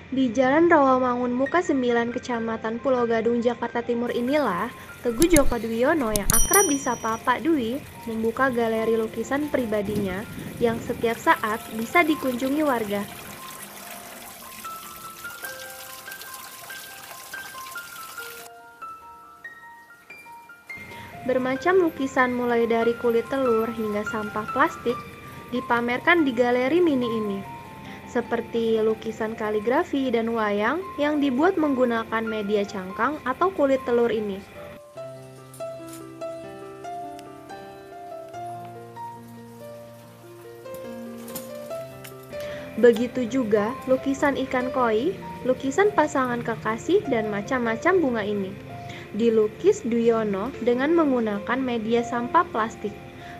Di Jalan Rawamangun Muka 9, Kecamatan Pulau Gadung, Jakarta Timur inilah Teguh Joko Dwiono yang akrab disapa Pak Dwi membuka galeri lukisan pribadinya yang setiap saat bisa dikunjungi warga. Bermacam lukisan mulai dari kulit telur hingga sampah plastik dipamerkan di galeri mini ini, seperti lukisan kaligrafi dan wayang yang dibuat menggunakan media cangkang atau kulit telur ini. Begitu juga lukisan ikan koi, lukisan pasangan kekasih, dan macam-macam bunga ini. Dilukis Dwiono dengan menggunakan media sampah plastik.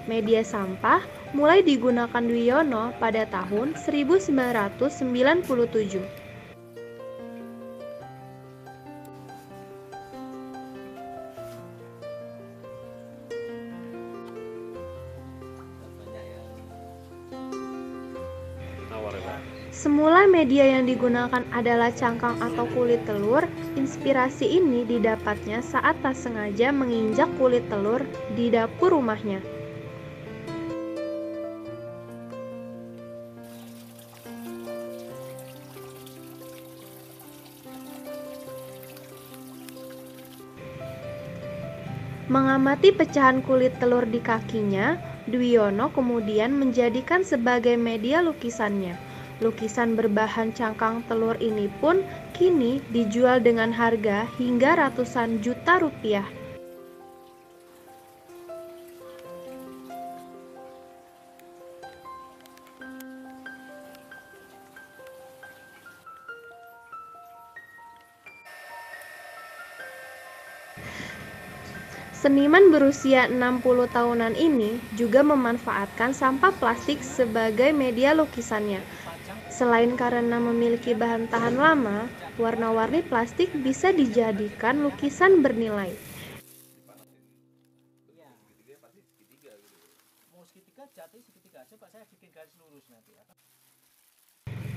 Media sampah mulai digunakan Dwiono pada tahun 1997. Semula media yang digunakan adalah cangkang atau kulit telur. Inspirasi ini didapatnya saat tak sengaja menginjak kulit telur di dapur rumahnya. Mengamati pecahan kulit telur di kakinya, Dwiono kemudian menjadikan sebagai media lukisannya. Lukisan berbahan cangkang telur ini pun kini dijual dengan harga hingga ratusan juta rupiah. Seniman berusia 60 tahunan ini juga memanfaatkan sampah plastik sebagai media lukisannya. Selain karena memiliki bahan tahan lama, warna-warni plastik bisa dijadikan lukisan bernilai.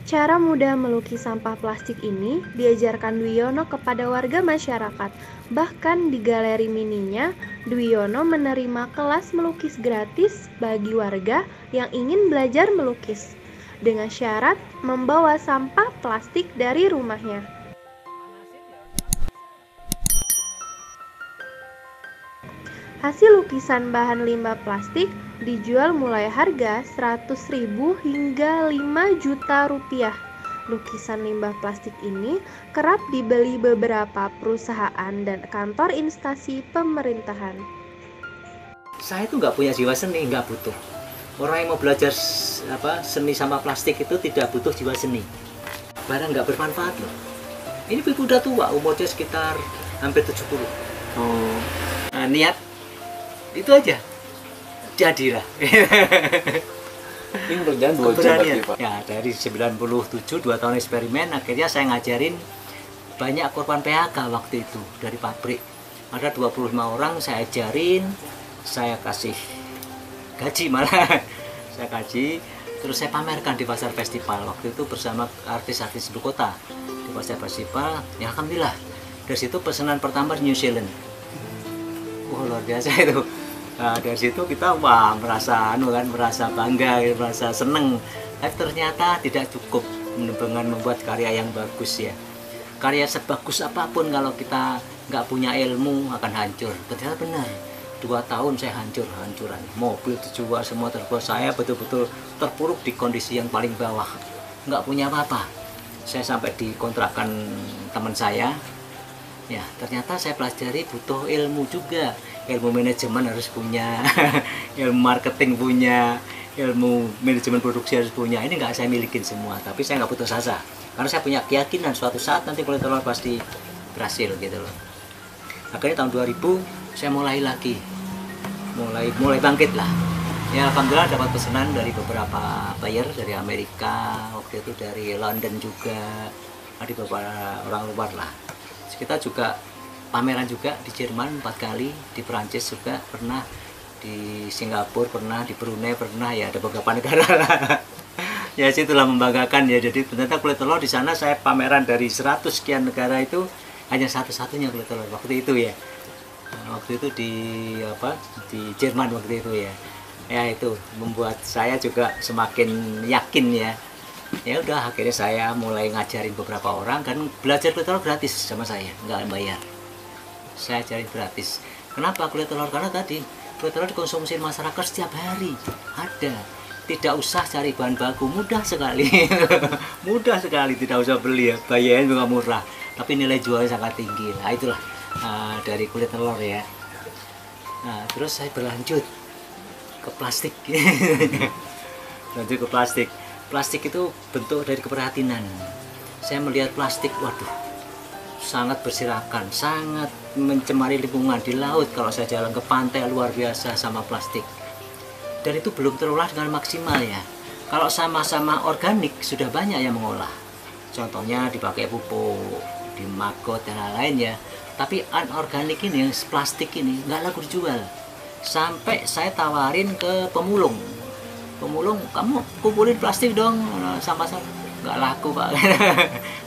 Cara mudah melukis sampah plastik ini diajarkan Dwiono kepada warga masyarakat. Bahkan di galeri mininya, Dwiono menerima kelas melukis gratis bagi warga yang ingin belajar melukis, dengan syarat membawa sampah plastik dari rumahnya. Hasil lukisan bahan limbah plastik dijual mulai harga 100.000 hingga 5 juta rupiah. Lukisan limbah plastik ini kerap dibeli beberapa perusahaan dan kantor instansi pemerintahan. Saya itu nggak punya jiwa seni, nggak butuh. Orang yang mau belajar seni sama plastik itu tidak butuh jiwa seni. Barang nggak bermanfaat loh. Ini ibu udah tua, umurnya sekitar hampir 70. Nah, niat itu aja. Jadilah. Ini berjalan 2 jam berarti, Pak. Ya, dari 97, 2 tahun eksperimen, akhirnya saya ngajarin banyak korban PHK waktu itu dari pabrik. Ada 25 orang saya ajarin, saya kasih gaji malah. Saya gaji, terus saya pamerkan di pasar festival. Waktu itu bersama artis-artis ibu kota. Di pasar festival, ya alhamdulillah. Dari situ pesanan pertama New Zealand. Wah, luar biasa itu. Nah, dari situ kita merasa bangga, merasa seneng. Tapi ternyata tidak cukup dengan membuat karya yang bagus ya. Karya sebagus apapun kalau kita nggak punya ilmu akan hancur. Ternyata benar. 2 tahun saya hancuran. Mobil dijual semua terbuat. Saya betul-betul terpuruk di kondisi yang paling bawah. Nggak punya apa-apa. Saya sampai dikontrakan teman saya. Ya, ternyata saya pelajari butuh ilmu juga. Ilmu manajemen harus punya, ilmu marketing punya, ilmu manajemen produksi harus punya. Ini nggak saya milikin semua, tapi saya nggak putus asa. Karena saya punya keyakinan suatu saat nanti kulit telur pasti berhasil gitu loh. Akhirnya tahun 2000 saya mulai lagi, mulai bangkit lah. Ya alhamdulillah dapat pesanan dari beberapa buyer dari Amerika, waktu itu dari London juga, ada beberapa orang luar lah. Kita juga pameran juga di Jerman 4 kali, di Perancis juga pernah, di Singapura pernah, di Brunei pernah, ya ada beberapa negara lah. Ya situlah membanggakan ya. Jadi ternyata kulit telur di sana saya pameran dari 100 sekian negara itu hanya satu-satunya kulit telur waktu itu ya. Waktu itu di apa, di Jerman waktu itu ya. Ya itu membuat saya juga semakin yakin ya. Ya udah akhirnya saya mulai ngajarin beberapa orang, kan belajar kulit telur gratis sama saya, nggak bayar. Saya ajarin gratis. Kenapa kulit telur? Karena tadi kulit telur dikonsumsi masyarakat setiap hari ada. Tidak usah cari bahan baku, mudah sekali. Mudah sekali, tidak usah beli ya, bayarnya juga murah, tapi nilai jualnya sangat tinggi. Nah itulah dari kulit telur ya. Nah terus saya berlanjut ke plastik. Lanjut ke plastik. Plastik itu bentuk dari keprihatinan. Saya melihat plastik, waduh, sangat berserakan, sangat mencemari lingkungan di laut. Kalau saya jalan ke pantai luar biasa sama plastik. Dan itu belum terolah dengan maksimal ya. Kalau sama-sama organik sudah banyak yang mengolah. Contohnya dipakai pupuk, dimagot dan lain-lain ya. Tapi anorganik ini, yang plastik ini nggak laku dijual. Sampai saya tawarin ke pemulung. Pemulung, kamu kumpulin plastik dong, sama-sama. Nggak laku pak.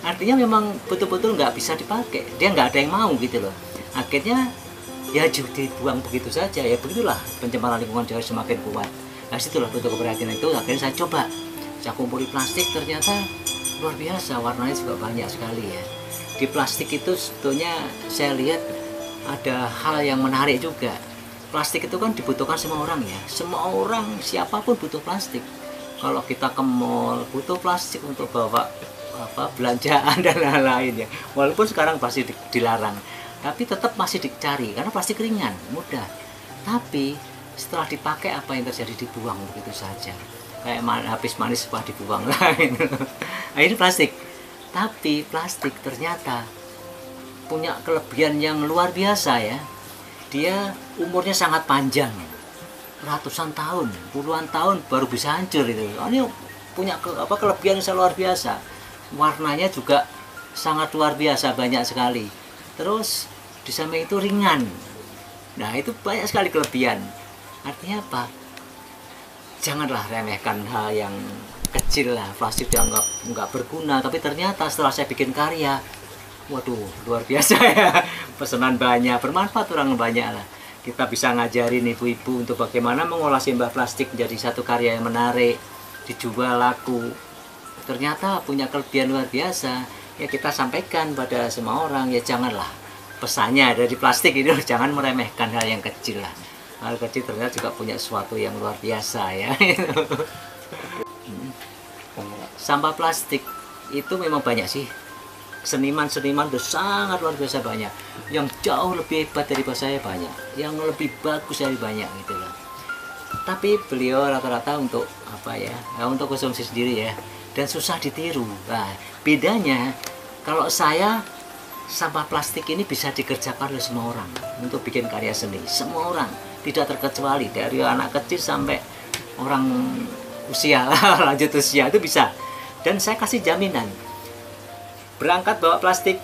Artinya memang betul-betul nggak bisa dipakai. Dia nggak ada yang mau gitu loh. Akhirnya ya dibuang begitu saja, ya begitulah pencemaran lingkungan jauh semakin kuat. Nah situlah bentuk keprihatinan itu. Akhirnya saya coba, saya kumpuli plastik, ternyata luar biasa, warnanya juga banyak sekali ya. Di plastik itu sebetulnya saya lihat ada hal yang menarik juga. Plastik itu kan dibutuhkan semua orang ya, semua orang siapapun butuh plastik. Kalau kita ke mall butuh plastik untuk bawa apa belanjaan dan lain-lain ya, walaupun sekarang pasti dilarang, tapi tetap masih dicari karena plastik ringan, mudah. Tapi setelah dipakai apa yang terjadi? Dibuang begitu saja. Kayak habis manis setelah dibuang lain. Nah, ini plastik. Tapi plastik ternyata punya kelebihan yang luar biasa ya. Dia umurnya sangat panjang. Ratusan tahun, puluhan tahun baru bisa hancur itu. Ini punya kelebihan yang luar biasa. Warnanya juga sangat luar biasa, banyak sekali. Terus di samping itu ringan. Nah itu banyak sekali kelebihan. Artinya apa? Janganlah remehkan hal yang kecil lah. Plastik dianggap nggak berguna, tapi ternyata setelah saya bikin karya, waduh luar biasa ya. Pesanan banyak, bermanfaat orang banyak lah. Kita bisa ngajarin ibu-ibu untuk bagaimana mengolah limbah plastik menjadi satu karya yang menarik, dijual laku. Ternyata punya kelebihan luar biasa. Ya kita sampaikan pada semua orang, ya janganlah, pesannya dari plastik ini jangan meremehkan hal yang kecil lah. Hal kecil ternyata juga punya sesuatu yang luar biasa ya. Sampah plastik itu memang banyak sih. Seniman-seniman itu sangat luar biasa banyak. Yang jauh lebih hebat daripada saya banyak. Yang lebih bagus dari banyak gitu loh. Tapi beliau rata-rata untuk apa ya? Untuk konsumsi sendiri ya. Dan susah ditiru. Nah, bedanya kalau saya sampah plastik ini bisa dikerjakan oleh semua orang untuk bikin karya seni. Semua orang, tidak terkecuali dari anak kecil sampai orang usia lanjut usia itu bisa. Dan saya kasih jaminan. Berangkat bawa plastik,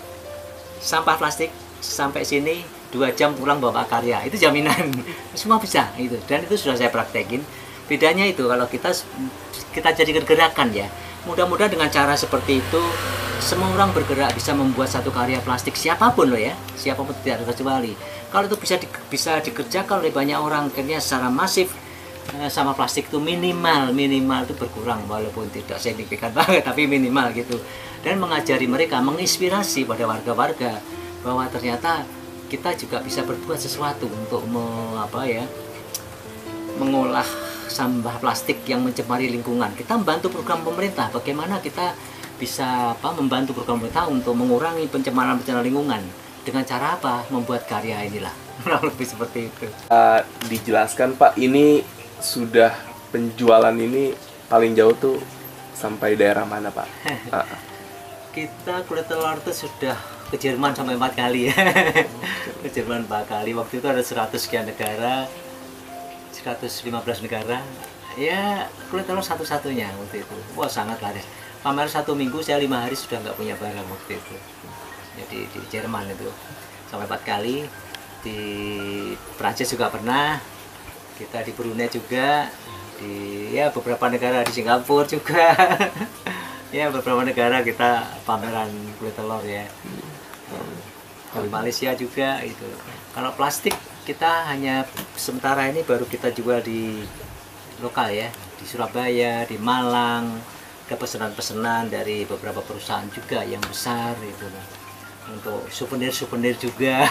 sampah plastik sampai sini 2 jam pulang bawa karya, itu jaminan. Semua bisa itu. Dan itu sudah saya praktekin. Bedanya itu kalau kita jadikan gerakan ya. Mudah-mudahan dengan cara seperti itu semua orang bergerak bisa membuat satu karya plastik, siapapun loh ya, siapapun tidak terkecuali. Kalau itu bisa dikerjakan oleh banyak orang, akhirnya secara masif sama plastik itu minimal itu berkurang, walaupun tidak signifikan banget tapi minimal gitu. Dan mengajari mereka, menginspirasi pada warga-warga bahwa ternyata kita juga bisa berbuat sesuatu untuk mengolah sampah plastik yang mencemari lingkungan. Kita membantu program pemerintah, bagaimana kita bisa membantu program pemerintah untuk mengurangi pencemaran lingkungan. Dengan cara apa? Membuat karya inilah. Lebih seperti itu. Dijelaskan Pak, ini sudah penjualan ini paling jauh tuh sampai daerah mana Pak? Kita kulit telur itu sudah ke Jerman sampai 4 kali ya. Ke Jerman 4 kali. Waktu itu ada 100 sekian negara, 115 negara. Ya kulit telur satu-satunya waktu itu. Wah sangat laris. Pamer 1 minggu saya 5 hari sudah nggak punya barang waktu itu. Jadi di Jerman itu sampai 4 kali. Di Prancis juga pernah. Kita di Brunei juga. di ya beberapa negara, di Singapura juga. Ya beberapa negara kita pameran kulit telur ya. Di Malaysia juga itu. Kalau plastik kita hanya sementara ini baru kita jual di lokal ya, di Surabaya, di Malang. Ada pesanan-pesanan dari beberapa perusahaan juga yang besar itu untuk souvenir juga.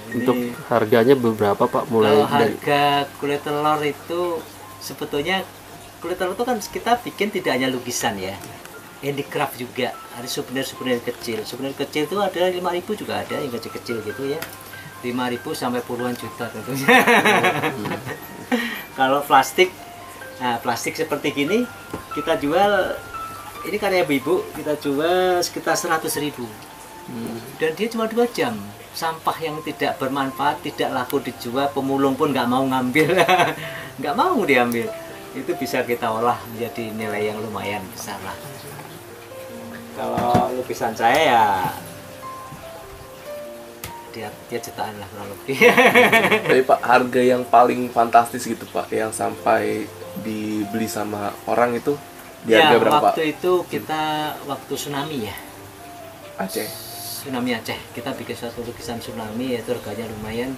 Untuk harganya beberapa Pak, mulai kalau harga kulit telur itu sebetulnya kulit telur itu kan kita bikin tidak hanya lukisan ya, handicraft juga, ada souvenir kecil. Souvenir kecil itu ada 5.000 juga ada yang kecil-kecil gitu ya, 5.000 sampai puluhan juta tentunya. Kalau plastik, nah plastik seperti gini kita jual, ini karya ibu kita jual sekitar 100.000, dan dia cuma 2 jam. Sampah yang tidak bermanfaat, tidak laku dijual, pemulung pun nggak mau ngambil, nggak mau diambil. Itu bisa kita olah menjadi nilai yang lumayan besar lah. Kalau lukisan saya ya dia jutaan lah kurang lebih. Tapi Pak, harga yang paling fantastis gitu Pak, yang sampai dibeli sama orang itu di harga berapa? Waktu itu kita waktu tsunami ya, Aceh. Tsunami Aceh, kita bikin satu lukisan tsunami, yaitu harganya lumayan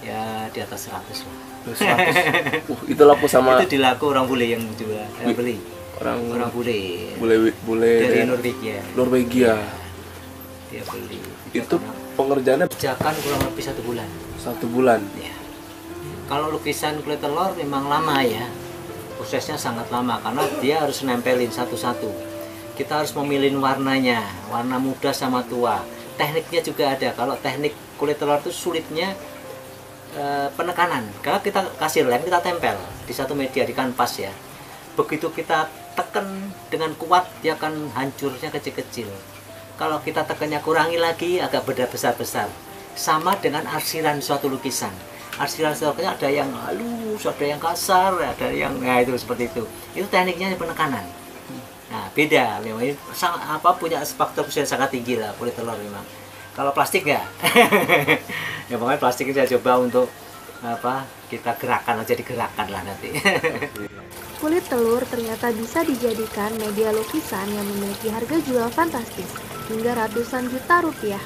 ya di atas 100 lah. 100. Itu laku sama itu dilaku orang bule yang jual, beli. Orang bule. Bule Dari Norwegia. Norwegia. Dia beli. Itu pengerjaannya kerjakan kurang lebih 1 bulan. 1 bulan. Ya. Kalau lukisan kulit telur memang lama ya. Prosesnya sangat lama karena dia harus nempelin satu-satu. Kita harus memilih warnanya, warna muda sama tua. Tekniknya juga ada. Kalau teknik kulit telur itu sulitnya penekanan. Kalau kita kasih lem, kita tempel di satu media, di kanvas ya. Begitu kita tekan dengan kuat, dia akan hancurnya kecil-kecil. Kalau kita tekannya kurangi lagi, agak beda besar-besar. Sama dengan arsiran suatu lukisan. Arsiran suatu lukisan ada yang halus, ada yang kasar, ada yang itu seperti itu. Itu tekniknya penekanan. Nah beda, memang ini punya faktor kesulitan sangat tinggi lah kulit telur memang. Kalau plastik enggak. Ya pokoknya plastik ini saya coba untuk kita gerakan aja, digerakan lah nanti. Kulit telur ternyata bisa dijadikan media lukisan yang memiliki harga jual fantastis hingga ratusan juta rupiah.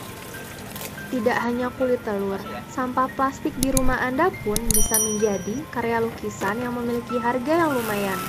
Tidak hanya kulit telur, sampah plastik di rumah Anda pun bisa menjadi karya lukisan yang memiliki harga yang lumayan.